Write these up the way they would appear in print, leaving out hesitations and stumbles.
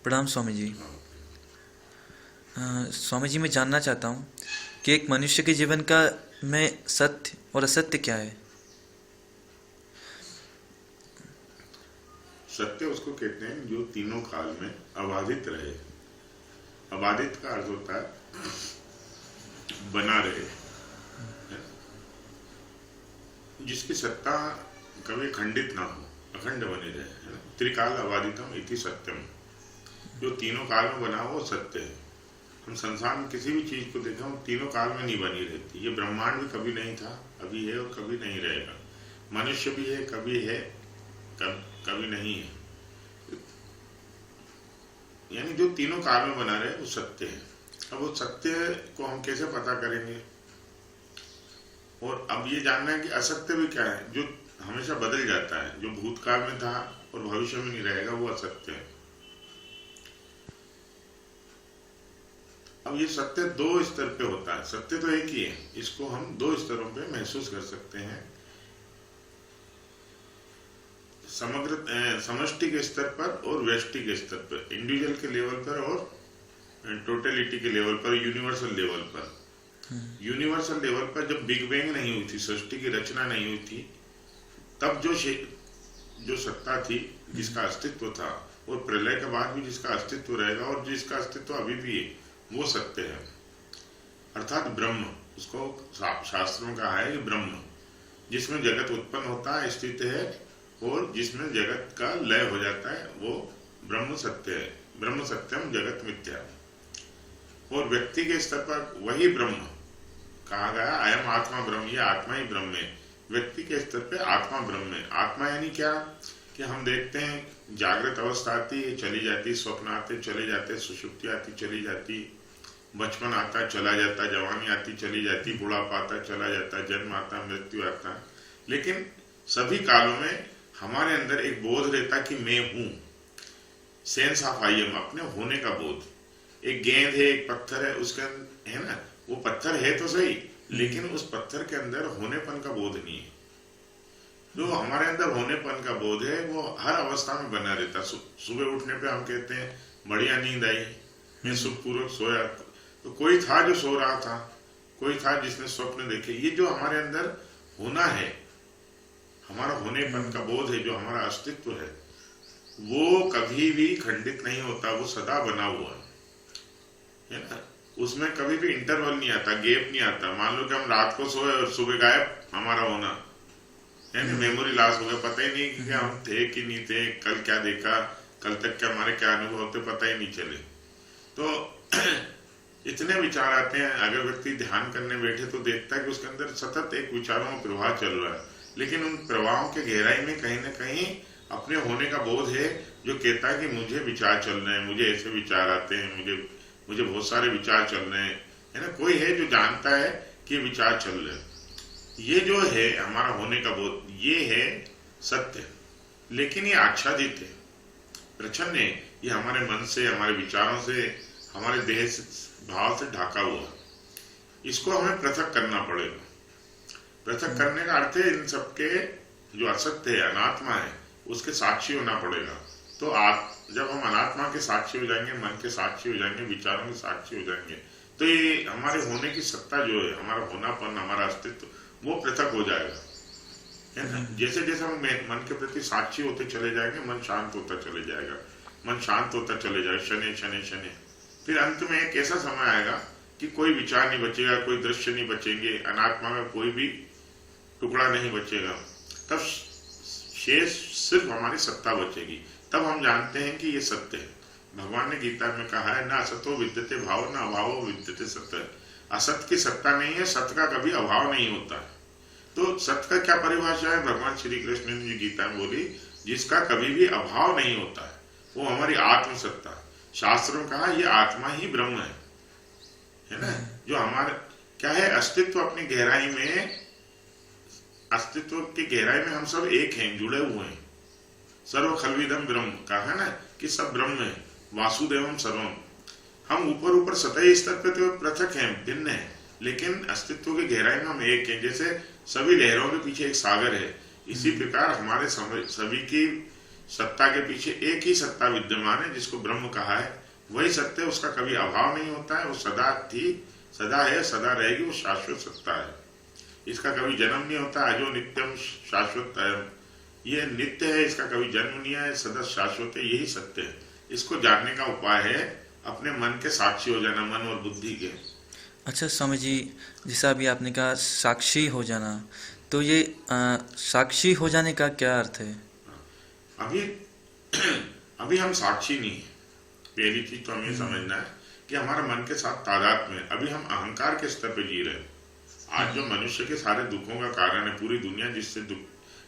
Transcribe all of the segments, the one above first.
प्रणाम स्वामी जी। स्वामी जी, मैं जानना चाहता हूँ कि एक मनुष्य के जीवन का में सत्य और असत्य क्या है। सत्य उसको कहते हैं जो तीनों काल में अबाधित रहे। अबाधित का अर्थ होता है बना रहे, जिसकी सत्ता कभी खंडित ना हो, अखंड बनी रहे, है ना। त्रिकाल अबाधितम इति सत्यम, जो तीनों काल में बना हो वो सत्य है। हम संसार में किसी भी चीज को देखें वो तीनों काल में नहीं बनी रहती। ये ब्रह्मांड भी कभी नहीं था, अभी है और कभी नहीं रहेगा। मनुष्य भी है, कभी है, कभी नहीं है। यानी जो तीनों काल में बना रहे वो सत्य है। अब वो सत्य को हम कैसे पता करेंगे? और अब ये जानना है कि असत्य भी क्या है, जो हमेशा बदल जाता है, जो भूतकाल में था और भविष्य में नहीं रहेगा, वो असत्य है। अब ये सत्य दो स्तर पे होता है। सत्य तो एक ही है, इसको हम दो स्तरों पे महसूस कर सकते हैं। समग्र समष्टि के स्तर पर और व्यष्टि के स्तर पर, इंडिविजुअल के लेवल पर और टोटलिटी के लेवल पर, यूनिवर्सल लेवल पर। यूनिवर्सल लेवल पर जब बिग बैंग नहीं हुई थी, सृष्टि की रचना नहीं हुई थी, तब जो सत्ता थी, जिसका अस्तित्व था, और प्रलय के बाद भी जिसका अस्तित्व रहेगा और जिसका अस्तित्व अभी भी है, वो सत्य है। अर्थात ब्रह्म, उसको शास्त्रों में कहा है कि ब्रह्म, जिसमें जगत उत्पन्न होता है, स्थित है, और जिसमें जगत का लय हो जाता है, वो ब्रह्म सत्य है। ब्रह्म सत्यम जगत मिथ्या। और व्यक्ति के स्तर पर वही ब्रह्म कहा गया, अयम आत्मा ब्रह्म, ये आत्मा ही ब्रह्म है। व्यक्ति के स्तर पे आत्मा ब्रह्म है। आत्मा यानी क्या कि हम देखते हैं जागृत अवस्था आती है, चली जाती, स्वप्न आते चले जाते, सुषुप्ति आती चली जाती, बचपन आता चला जाता, जवानी आती चली जाती, बुढ़ापा आता चला जाता, जन्म आता, मृत्यु आता। लेकिन सभी कालों में हमारे अंदर एक बोध रहता कि मैं हूं, सेंस ऑफ आई एम, अपने होने का बोध। एक गेंद है, एक पत्थर है, उसके है ना, वो पत्थर है तो सही, लेकिन उस पत्थर के अंदर होनेपन का बोध नहीं है। जो हमारे अंदर होनेपन का बोध है वो हर अवस्था में बना रहता। सुबह उठने पे हम कहते हैं बढ़िया नींद आई, मैं सुखपूर्वक सोया। तो कोई था जो सो रहा था, कोई था जिसने स्वप्न देखे। ये जो हमारे अंदर होना है, हमारा होनेपन का बोध है, जो हमारा अस्तित्व है, वो कभी भी खंडित नहीं होता, वो सदा बना हुआ है ना। उसमें कभी भी इंटरवल नहीं आता, गैप नहीं आता। मान लो कि हम रात को सोए और सुबह गायब हमारा होना, यानी मेमोरी लॉस हो गया, पता ही नहीं कि हम थे कि नहीं थे, कल क्या देखा, कल तक क्या हमारे क्या अनुभव होते, पता ही नहीं चले। तो इतने विचार आते हैं। अगर व्यक्ति ध्यान करने बैठे तो देखता है कि उसके अंदर सतत एक विचारों का प्रवाह चल रहा है, लेकिन उन प्रवाहों के गहराई में कहीं ना कहीं अपने होने का बोध है, जो कहता है कि मुझे विचार चल रहे हैं, मुझे ऐसे विचार आते हैं, मुझे बहुत सारे विचार चल रहे हैं, है ना। कोई है जो जानता है कि विचार चल रहे हैं। ये जो है हमारा होने का बोध, ये है सत्य। लेकिन ये आच्छादित है, प्रच्छन्न है। ये हमारे मन से, हमारे विचारों से, हमारे देह भाव से ढाका हुआ। इसको हमें पृथक करना पड़ेगा। पृथक करने का अर्थ है इन सबके जो असत्य है, अनात्मा है, उसके साक्षी होना पड़ेगा। तो जब हम अनात्मा के साक्षी हो जाएंगे, मन के साक्षी हो जाएंगे, विचारों के साक्षी हो जाएंगे, तो ये हमारे होने की सत्ता जो है, हमारा होनापन, हमारा अस्तित्व, वो पृथक हो जाएगा, है ना। जैसे जैसे हम मन के प्रति साक्षी होते चले जाएंगे, मन शांत होता चले जाएगा, मन शांत होता चले जाएगा, शनि शनि शनि। फिर अंत में एक ऐसा समय आएगा कि कोई विचार नहीं बचेगा, कोई दृश्य नहीं बचेंगे, अनात्मा में कोई भी टुकड़ा नहीं बचेगा। तब शेष सिर्फ हमारी सत्ता बचेगी। तब हम जानते हैं कि ये सत्य है। भगवान ने गीता में कहा है, ना असतो विद्यते भाव, ना अभावो विद्यते सत्य। असत की सत्ता नहीं है, सत्य का कभी अभाव नहीं होता है। तो सत्य का क्या परिभाषा है? भगवान श्री कृष्ण ने गीता में बोली, जिसका कभी भी अभाव नहीं होता है, वो हमारी आत्मसत्ता। शास्त्रों कहा ये आत्मा ही ब्रह्म है ना। जो हमारे क्या है, अस्तित्व अपनी गहराई में, अस्तित्व की गहराई में हम सब एक हैं, जुड़े हुए हैं। सर्व खलविदम ब्रह्म कहा ना कि सब ब्रह्म है, वासुदेवम सर्वम। हम ऊपर ऊपर सतही स्तर पे तो पृथक हैं, भिन्न हैं, लेकिन अस्तित्व की गहराई में हम एक हैं। जैसे सभी लहरों के पीछे एक सागर है, इसी प्रकार हमारे सभी की सत्ता के पीछे एक ही सत्ता विद्यमान है जिसको ब्रह्म कहा है, वही सत्य, उसका कभी अभाव नहीं होता है, वो सदा थी, सदा है, सदा रहेगी, वो शाश्वत सत्ता है। इसका कभी जन्म नहीं होता, अजो नित्यम शाश्वत है, ये नित्य है, इसका कभी जन्म नहीं है, सदा शाश्वत है, यही सत्य है। इसको जानने का उपाय है अपने मन के साक्षी हो जाना, मन और बुद्धि के। अच्छा स्वामी जी, जैसा अभी आपने कहा साक्षी हो जाना, तो ये साक्षी हो जाने का क्या अर्थ है? अभी अभी हम साक्षी नहीं है। पहली चीज तो हमें समझना है कि हमारा मन के साथ तादाद में, अभी हम अहंकार के स्तर पे जी रहे हैं। आज जो मनुष्य के सारे दुखों का कारण है, पूरी दुनिया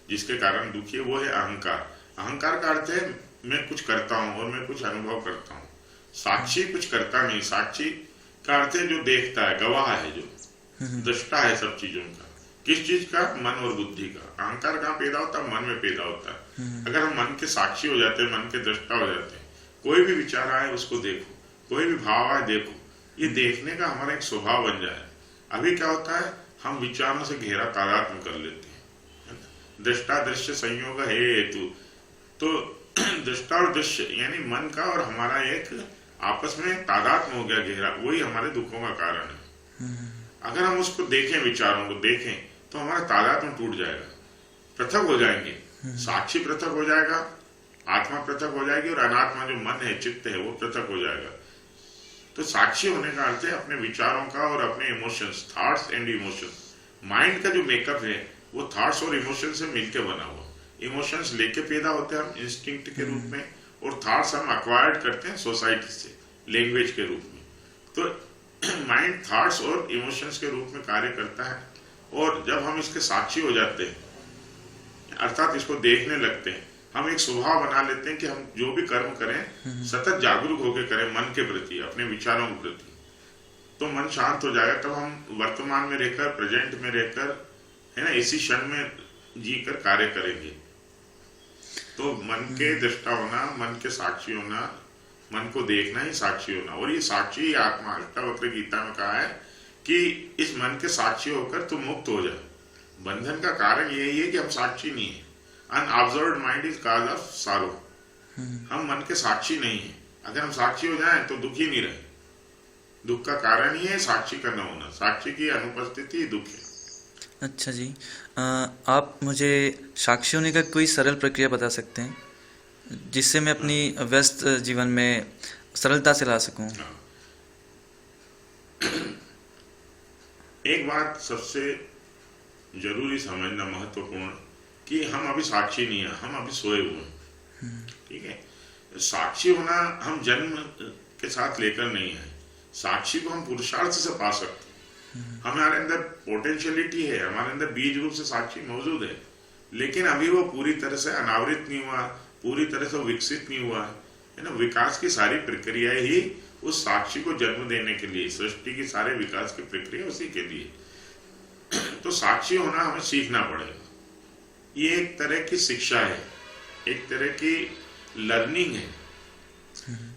जिसके कारण दुखी है, वो है अहंकार। अहंकार का अर्थ है मैं कुछ करता हूँ और मैं कुछ अनुभव करता हूँ। साक्षी कुछ करता नहीं। साक्षी का अर्थ है जो देखता है, गवाह है, जो दृष्टा है सब चीजों का। किस चीज का? मन और बुद्धि का। अहंकार कहाँ पैदा होता है? मन में पैदा होता है। अगर हम मन के साक्षी हो जाते हैं, मन के दृष्टा हो जाते हैं, कोई भी विचार आए उसको देखो, कोई भी भाव आए देखो, ये देखने का हमारा एक स्वभाव बन जाए। अभी क्या होता है, हम विचारों से घेरा तादात्म्य कर लेते हैं। दृष्टा दृश्य संयोग है हेतु, तो दृष्टा और दृश्य यानी मन का और हमारा एक आपस में तादात्म्य हो गया गहरा, वही हमारे दुखों का कारण है। अगर हम उसको देखें, विचारों को देखें, तो हमारा तादात्म्य टूट जाएगा, पृथक हो जाएंगे। साक्षी पृथक हो जाएगा, आत्मा पृथक हो जाएगी, और अनात्मा जो मन है, चित्त है, वो पृथक हो जाएगा। तो साक्षी होने का अर्थ है अपने विचारों का और अपने emotions, thoughts and emotions. Mind का जो मेकअप है वो थॉट्स और इमोशंस से मिलकर बना हुआ। इमोशंस लेके पैदा होते हैं हम इंस्टिंक्ट के रूप में, और थॉट्स हम अक्वायर्ड करते हैं सोसाइटी से, लैंग्वेज के रूप में। तो माइंड थॉट्स और इमोशंस के रूप में कार्य करता है, और जब हम इसके साक्षी हो जाते हैं, अर्थात इसको देखने लगते हैं, हम एक स्वभाव बना लेते हैं कि हम जो भी कर्म करें सतत जागरूक होकर करें मन के प्रति, अपने विचारों के प्रति। तो मन शांत हो जाएगा। तब हम वर्तमान में रहकर, प्रेजेंट में रहकर, है ना, इसी क्षण में जीकर कार्य करेंगे। तो मन के दृष्टा होना, मन के साक्षी होना, मन को देखना ही साक्षी होना। और ये साक्षी ही आत्मा। अष्टावक्र गीता में कहा है कि इस मन के साक्षी होकर तुम मुक्त हो जाए। बंधन का कारण यही है कि हम साक्षी नहीं है। Unobserved mind is cause of sorrow. हम मन के साक्षी नहीं है। अगर हम साक्षी हो जाएं तो दुखी नहीं रहे। दुख का कारण ही है साक्षी का न होना। साक्षी की अनुपस्थिति दुख है। अच्छा जी, आप मुझे साक्षी होने का कोई सरल प्रक्रिया बता सकते हैं जिससे मैं अपनी व्यस्त जीवन में सरलता से ला सकूं? एक बात सबसे जरूरी समझना, महत्वपूर्ण, कि हम अभी साक्षी नहीं है, हम अभी सोए हुए हैं। ठीक है। साक्षी होना हम जन्म के साथ लेकर नहीं है। साक्षी को हम पुरुषार्थ से पा सकते हैं। हमारे अंदर पोटेंशियलिटी है, हमारे अंदर बीज रूप से साक्षी मौजूद है, लेकिन अभी वो पूरी तरह से अनावृत नहीं हुआ, पूरी तरह से विकसित नहीं हुआ है ना। विकास की सारी प्रक्रिया ही उस साक्षी को जन्म देने के लिए, सृष्टि की सारे विकास की प्रक्रिया उसी के लिए। तो साक्षी होना हमें सीखना पड़ेगा। ये एक तरह की शिक्षा है, एक तरह की लर्निंग है।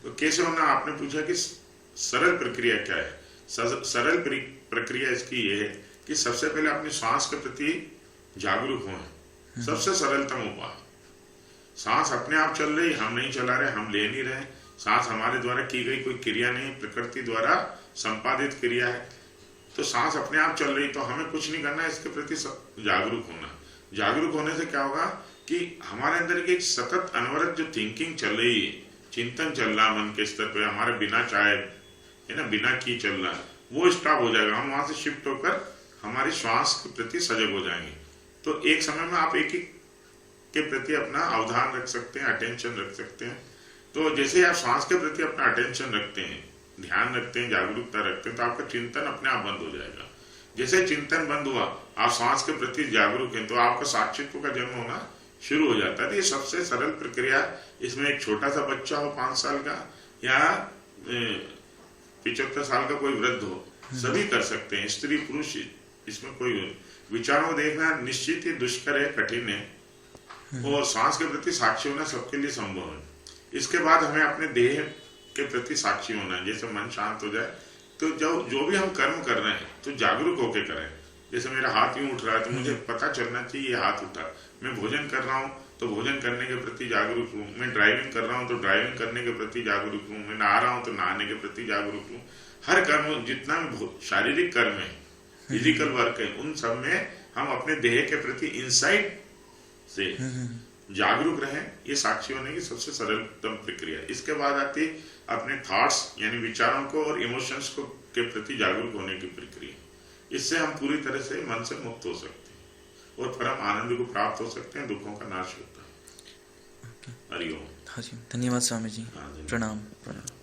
तो कैसे होना, आपने पूछा कि सरल प्रक्रिया क्या है। सरल प्रक्रिया इसकी ये है कि सबसे पहले अपनी सांस के प्रति जागरूक हों। सबसे सरलतम उपाय। सांस अपने आप चल रही, हम नहीं चला रहे, हम ले नहीं रहे। सांस हमारे द्वारा की गई कोई क्रिया नहीं, प्रकृति द्वारा संपादित क्रिया है। तो सांस अपने आप चल रही, तो हमें कुछ नहीं करना है, इसके प्रति जागरूक होना। जागरूक होने से क्या होगा कि हमारे अंदर की एक सतत अनवरत जो थिंकिंग चल रही है, चिंतन चल रहा मन के स्तर पे, हमारे बिना चाहे, है ना, बिना की चल रहा है, वो स्टॉप हो जाएगा। हम वहां से शिफ्ट होकर हमारी श्वास के प्रति सजग हो जाएंगे। तो एक समय में आप एक ही के प्रति अपना अवधान रख सकते हैं, अटेंशन रख सकते हैं। तो जैसे आप श्वास के प्रति अपना अटेंशन रखते हैं, ध्यान रखते हैं, जागरूकता रखते हैं, तो आपका चिंतन अपने आप बंद हो जाएगा। जैसे चिंतन बंद हुआ, आप श्वास के प्रति जागरूक हैं, तो आपका साक्षित्व का जन्म होना शुरू हो जाता है। तो ये सबसे सरल प्रक्रिया। इसमें एक छोटा सा बच्चा हो 5 साल का या 75 साल का कोई वृद्ध हो, सभी कर सकते हैं, स्त्री पुरुष, इसमें कोई विचारों को देखना निश्चित ही दुष्कर है, कठिन है। और सांस के प्रति साक्षी होना सबके लिए संभव है। इसके बाद हमें अपने देह के प्रति साक्षी होना है। जैसे मन शांत हो जाए तो जो भी हम कर्म कर रहे हैं तो जागरूक होकर करें। जैसे मेरा हाथ यूं उठ रहा है तो मुझे पता चलना चाहिए ये हाथ उठा। मैं भोजन कर रहा हूँ तो भोजन करने के प्रति जागरूक हूँ, मैं ड्राइविंग कर रहा हूँ तो ड्राइविंग करने के प्रति जागरूक हूँ, मैं नहा रहा हूँ तो नहाने के प्रति जागरूक हूँ। हर कर्म जितना भी शारीरिक कर्म है, फिजिकल वर्क है, उन सब में हम अपने देह के प्रति इंसाइट से जागरूक रहें। ये साक्षी होने की सबसे सरलतम प्रक्रिया है। इसके बाद आती है अपने थॉट्स यानी विचारों को और इमोशंस को के प्रति जागरूक होने की प्रक्रिया। इससे हम पूरी तरह से मन से मुक्त हो सकते हैं और परम आनंद को प्राप्त हो सकते हैं, दुखों का नाश होता है। हरिओम। हाँ जी, धन्यवाद स्वामी जी। हाँ, धन्यवाद। प्रणाम प्रणाम।